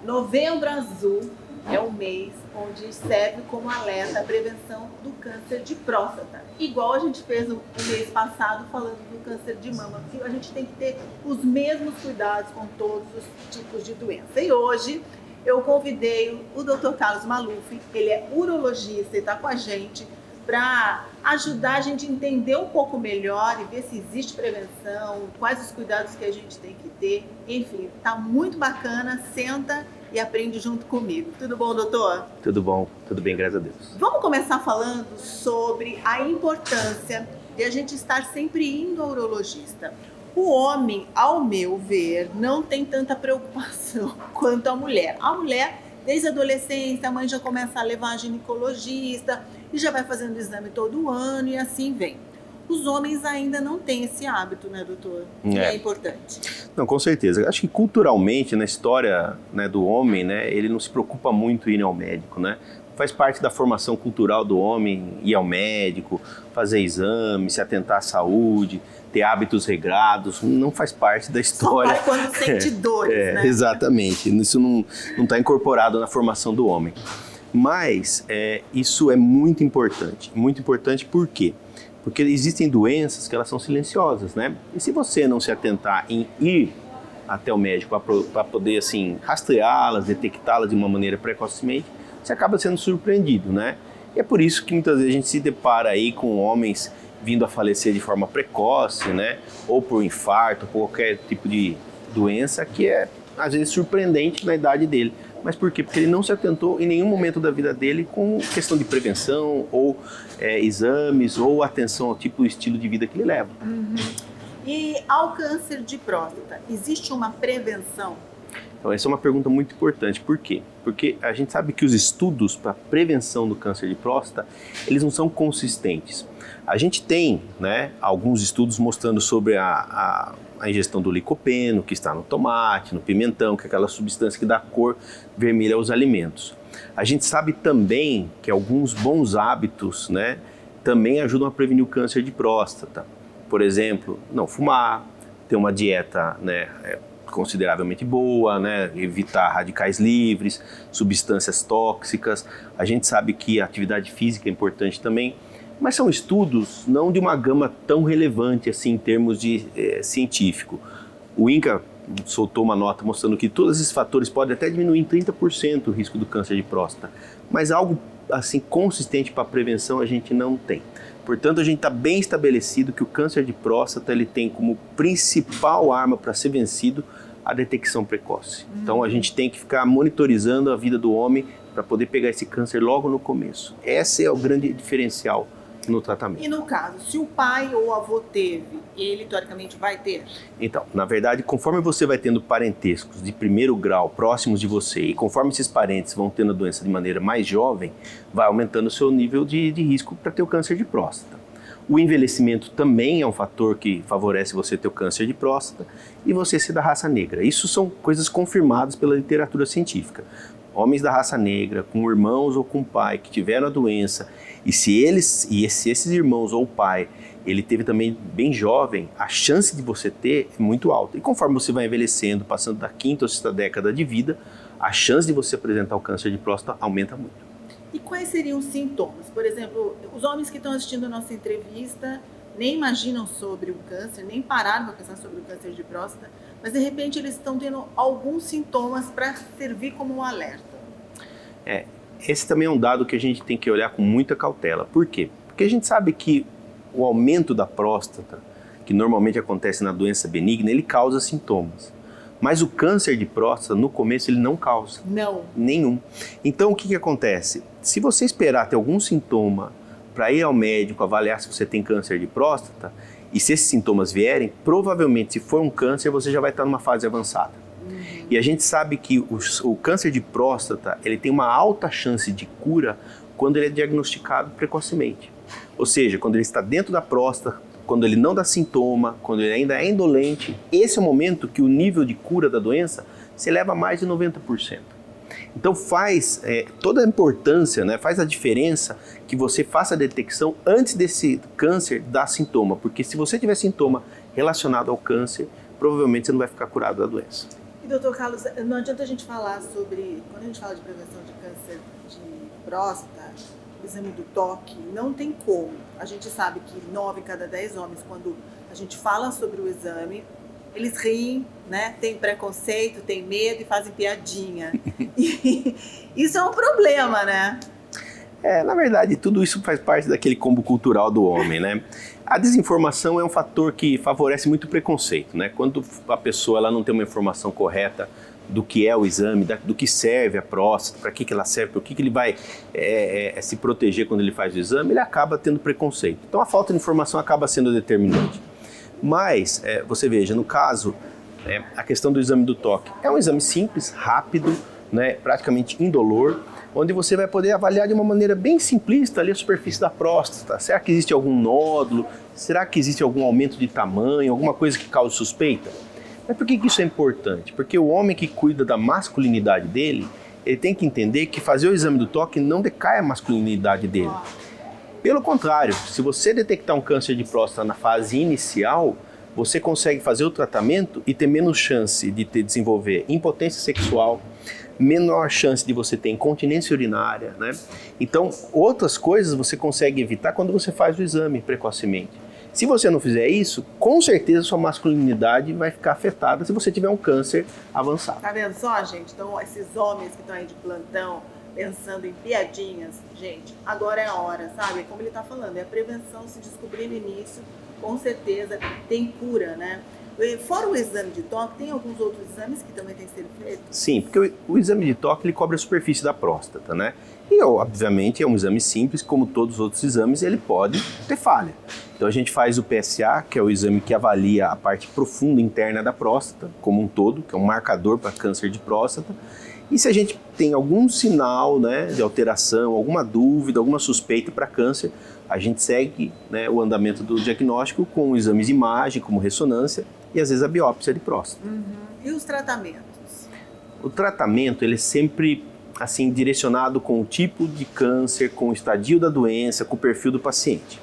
Novembro Azul é o mês onde serve como alerta a prevenção do câncer de próstata. Igual a gente fez o mês passado falando do câncer de mama. A gente tem que ter os mesmos cuidados com todos os tipos de doença. E hoje eu convidei o Dr. Carlos Maluf, ele é urologista e está com a gente para ajudar a gente a entender um pouco melhor e ver se existe prevenção, quais os cuidados que a gente tem que ter. Enfim, tá muito bacana. Senta e aprende junto comigo. Tudo bom, doutor? Tudo bom, tudo bem, graças a Deus. Vamos começar falando sobre a importância de a gente estar sempre indo ao urologista. O homem, ao meu ver, não tem tanta preocupação quanto a mulher. A mulher, desde a adolescência, a mãe já começa a levar a ginecologista e já vai fazendo exame todo ano e assim vem. Os homens ainda não têm esse hábito, né, doutor? Que é importante. Não, com certeza. Acho que culturalmente, na história, né, do homem, né, ele não se preocupa muito em ir ao médico, né? Faz parte da formação cultural do homem ir ao médico, fazer exame, se atentar à saúde, ter hábitos regrados. Não faz parte da história. Só quando sente dores, né? Exatamente. Isso não está incorporado na formação do homem. Mas isso é muito importante. Muito importante por quê? Porque existem doenças que elas são silenciosas, né? E se você não se atentar em ir até o médico para poder, assim, rastreá-las, detectá-las de uma maneira precocemente, você acaba sendo surpreendido, né? E é por isso que muitas vezes a gente se depara aí com homens vindo a falecer de forma precoce, né? Ou por infarto, por qualquer tipo de doença que é, às vezes, surpreendente na idade dele. Mas por quê? Porque ele não se atentou em nenhum momento da vida dele com questão de prevenção, ou exames, ou atenção ao tipo de estilo de vida que ele leva. Uhum. E ao câncer de próstata, existe uma prevenção? Então, essa é uma pergunta muito importante. Por quê? Porque a gente sabe que os estudos para prevenção do câncer de próstata, eles não são consistentes. A gente tem, né, alguns estudos mostrando sobre a ingestão do licopeno, que está no tomate, no pimentão, que é aquela substância que dá cor vermelha aos alimentos. A gente sabe também que alguns bons hábitos, né, também ajudam a prevenir o câncer de próstata. Por exemplo, não fumar, ter uma dieta, né, consideravelmente boa, né, evitar radicais livres, substâncias tóxicas. A gente sabe que a atividade física é importante também. Mas são estudos não de uma gama tão relevante assim em termos de científico. O INCA soltou uma nota mostrando que todos esses fatores podem até diminuir em 30% o risco do câncer de próstata, mas algo assim consistente para a prevenção a gente não tem. Portanto, a gente está bem estabelecido que o câncer de próstata ele tem como principal arma para ser vencido a detecção precoce. Então a gente tem que ficar monitorizando a vida do homem para poder pegar esse câncer logo no começo. Esse é o grande diferencial no tratamento. E no caso, se o pai ou o avô teve, ele teoricamente vai ter? Então, na verdade, conforme você vai tendo parentescos de primeiro grau próximos de você e conforme esses parentes vão tendo a doença de maneira mais jovem, vai aumentando o seu nível de risco para ter o câncer de próstata. O envelhecimento também é um fator que favorece você ter o câncer de próstata e você ser da raça negra. Isso são coisas confirmadas pela literatura científica. Homens da raça negra, com irmãos ou com pai que tiveram a doença, e se esses irmãos ou pai, ele teve também bem jovem, a chance de você ter é muito alta. E conforme você vai envelhecendo, passando da 5ª ou 6ª década de vida, a chance de você apresentar o câncer de próstata aumenta muito. E quais seriam os sintomas? Por exemplo, os homens que estão assistindo a nossa entrevista nem imaginam sobre o câncer, nem pararam para pensar sobre o câncer de próstata, mas de repente eles estão tendo alguns sintomas para servir como um alerta. Esse também é um dado que a gente tem que olhar com muita cautela. Por quê? Porque a gente sabe que o aumento da próstata, que normalmente acontece na doença benigna, ele causa sintomas. Mas o câncer de próstata, no começo, ele não causa. Não. Nenhum. Então, o que acontece? Se você esperar ter algum sintoma para ir ao médico avaliar se você tem câncer de próstata, e se esses sintomas vierem, provavelmente, se for um câncer, você já vai estar numa fase avançada. E a gente sabe que o câncer de próstata, ele tem uma alta chance de cura quando ele é diagnosticado precocemente. Ou seja, quando ele está dentro da próstata, quando ele não dá sintoma, quando ele ainda é indolente, esse é o momento que o nível de cura da doença se eleva a mais de 90%. Então faz toda a importância, né, faz a diferença que você faça a detecção antes desse câncer dar sintoma, porque se você tiver sintoma relacionado ao câncer, provavelmente você não vai ficar curado da doença. E doutor Carlos, não adianta a gente falar sobre, quando a gente fala de prevenção de câncer de próstata, o exame do toque, não tem como. A gente sabe que 9 em cada 10 homens, quando a gente fala sobre o exame, eles riem, né? Tem preconceito, tem medo e fazem piadinha. E isso é um problema, né? Na verdade, tudo isso faz parte daquele combo cultural do homem, né? A desinformação é um fator que favorece muito o preconceito, né? Quando a pessoa ela não tem uma informação correta do que é o exame, do que serve a próstata, para que ela serve, para que ele vai se proteger quando ele faz o exame, ele acaba tendo preconceito. Então a falta de informação acaba sendo determinante. Mas, você veja, no caso, a questão do exame do toque é um exame simples, rápido, né, praticamente indolor, onde você vai poder avaliar de uma maneira bem simplista ali a superfície da próstata. Será que existe algum nódulo? Será que existe algum aumento de tamanho? Alguma coisa que cause suspeita? Mas por que isso é importante? Porque o homem que cuida da masculinidade dele, ele tem que entender que fazer o exame do toque não decai a masculinidade dele. Pelo contrário, se você detectar um câncer de próstata na fase inicial, você consegue fazer o tratamento e ter menos chance de desenvolver impotência sexual, menor chance de você ter incontinência urinária, né? Então, outras coisas você consegue evitar quando você faz o exame precocemente. Se você não fizer isso, com certeza sua masculinidade vai ficar afetada se você tiver um câncer avançado. Tá vendo só, gente? Então, esses homens que estão aí de plantão, pensando em piadinhas, gente, agora é a hora, sabe? É como ele tá falando, é a prevenção, se descobrir no início, com certeza tem cura, né? Fora o exame de toque, tem alguns outros exames que também têm que ser feitos? Sim, porque o exame de toque ele cobre a superfície da próstata, né? E, obviamente, é um exame simples, como todos os outros exames, ele pode ter falha. Então, a gente faz o PSA, que é o exame que avalia a parte profunda interna da próstata, como um todo, que é um marcador para câncer de próstata. E se a gente tem algum sinal, né, de alteração, alguma dúvida, alguma suspeita para câncer, a gente segue, né, o andamento do diagnóstico com exames de imagem, como ressonância, e às vezes a biópsia de próstata. E os tratamentos? O tratamento ele é sempre assim direcionado com o tipo de câncer, com o estadio da doença, com o perfil do paciente.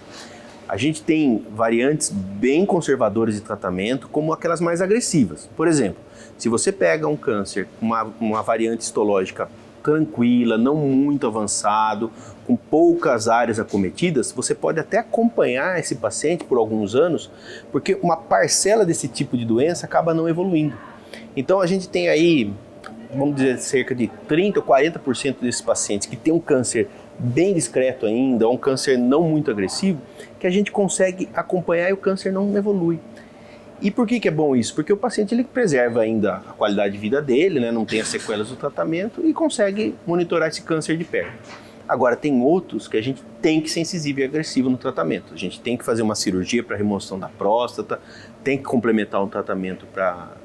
A gente tem variantes bem conservadoras de tratamento, como aquelas mais agressivas. Por exemplo, se você pega um câncer com uma variante histológica tranquila, não muito avançado, com poucas áreas acometidas, você pode até acompanhar esse paciente por alguns anos, porque uma parcela desse tipo de doença acaba não evoluindo. Então a gente tem aí, vamos dizer, cerca de 30% ou 40% desses pacientes que tem um câncer bem discreto ainda, ou um câncer não muito agressivo, que a gente consegue acompanhar e o câncer não evolui. E por que é bom isso? Porque o paciente ele preserva ainda a qualidade de vida dele, né, não tem as sequelas do tratamento e consegue monitorar esse câncer de perto. Agora, tem outros que a gente tem que ser incisivo e agressivo no tratamento. A gente tem que fazer uma cirurgia para remoção da próstata, tem que complementar um tratamento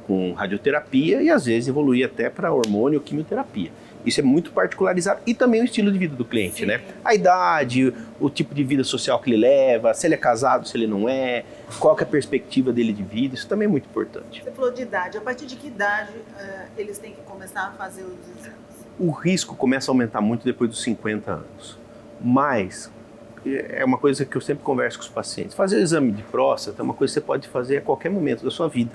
com radioterapia e às vezes evoluir até para hormônio ou quimioterapia. Isso é muito particularizado e também o estilo de vida do cliente, Sim. né? A idade, o tipo de vida social que ele leva, se ele é casado, se ele não é, qual que é a perspectiva dele de vida, isso também é muito importante. Você falou de idade, a partir de que idade eles têm que começar a fazer os exames? O risco começa a aumentar muito depois dos 50 anos, mas é uma coisa que eu sempre converso com os pacientes. Fazer o exame de próstata é uma coisa que você pode fazer a qualquer momento da sua vida.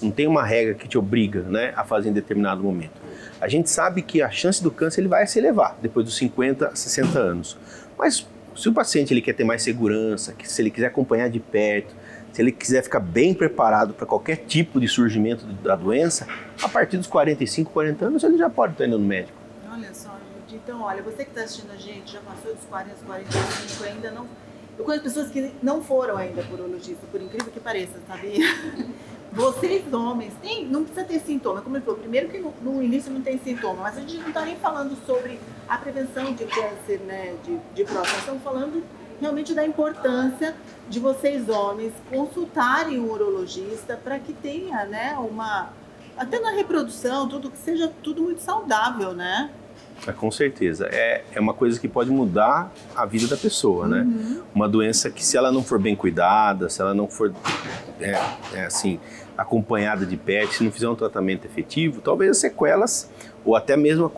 Não tem uma regra que te obriga, né, a fazer em determinado momento. A gente sabe que a chance do câncer ele vai se elevar depois dos 50 a 60 anos. Mas se o paciente ele quer ter mais segurança, que se ele quiser acompanhar de perto, se ele quiser ficar bem preparado para qualquer tipo de surgimento da doença, a partir dos 45, 40 anos ele já pode estar indo no médico. Olha só, gente. Então, olha, você que está assistindo a gente, já passou dos 40, 45, ainda não... Eu conheço pessoas que não foram ainda por urologista, por incrível que pareça, sabia? Vocês, homens, não precisa ter sintoma. Como ele falou, primeiro que no início não tem sintoma, mas a gente não está nem falando sobre a prevenção de câncer, né, de próstata. Estamos falando realmente da importância de vocês, homens, consultarem um urologista para que tenha, né, até na reprodução, que seja tudo muito saudável, né? Com certeza. É uma coisa que pode mudar a vida da pessoa, né? Uma doença que, se ela não for bem cuidada, se ela não for assim, acompanhada de perto, se não fizer um tratamento efetivo, talvez as sequelas ou até mesmo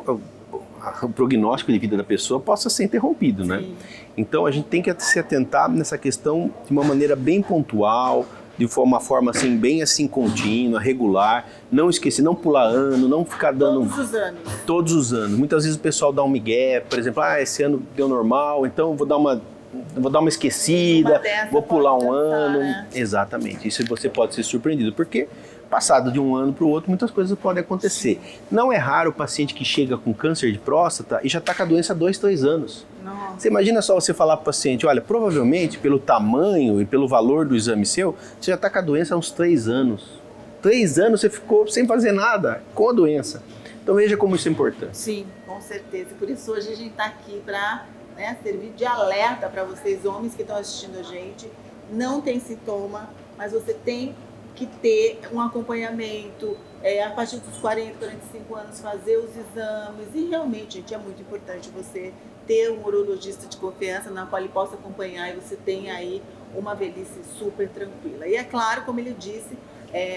o prognóstico de vida da pessoa possa ser interrompido, né? Então a gente tem que se atentar nessa questão de uma maneira bem pontual, de uma forma assim, bem assim contínua, regular, não esquecer, não pular ano, não ficar dando... Todos os anos. Todos os anos. Muitas vezes o pessoal dá um migué, por exemplo, esse ano deu normal, então eu vou dar uma esquecida, vou pular um ano. Né? Exatamente, isso você pode ser surpreendido, porque passado de um ano para o outro, muitas coisas podem acontecer. Não é raro o paciente que chega com câncer de próstata e já está com a doença há 2, 3 anos. Nossa. Você imagina só você falar para o paciente, olha, provavelmente pelo tamanho e pelo valor do exame seu, você já está com a doença há uns 3 anos. 3 anos você ficou sem fazer nada com a doença. Então veja como isso é importante. Sim, com certeza. Por isso hoje a gente está aqui para servir de alerta para vocês, homens que estão assistindo a gente. Não tem sintoma, mas você tem que ter um acompanhamento, a partir dos 40, 45 anos, fazer os exames. E realmente, gente, é muito importante você ter um urologista de confiança na qual ele possa acompanhar e você tenha aí uma velhice super tranquila. E é claro, como ele disse,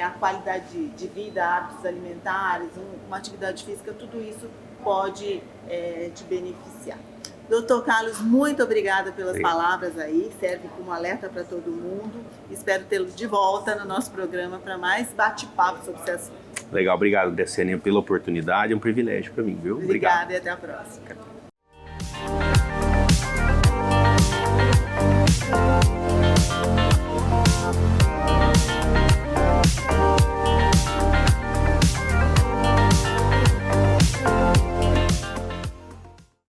a qualidade de vida, hábitos alimentares, uma atividade física, tudo isso pode te beneficiar. Doutor Carlos, muito obrigada pelas palavras aí, serve como alerta para todo mundo. Espero tê-lo de volta no nosso programa para mais bate-papo sobre esse assunto. Legal, obrigado, Dessênia, pela oportunidade, é um privilégio para mim, viu? Obrigada e até a próxima.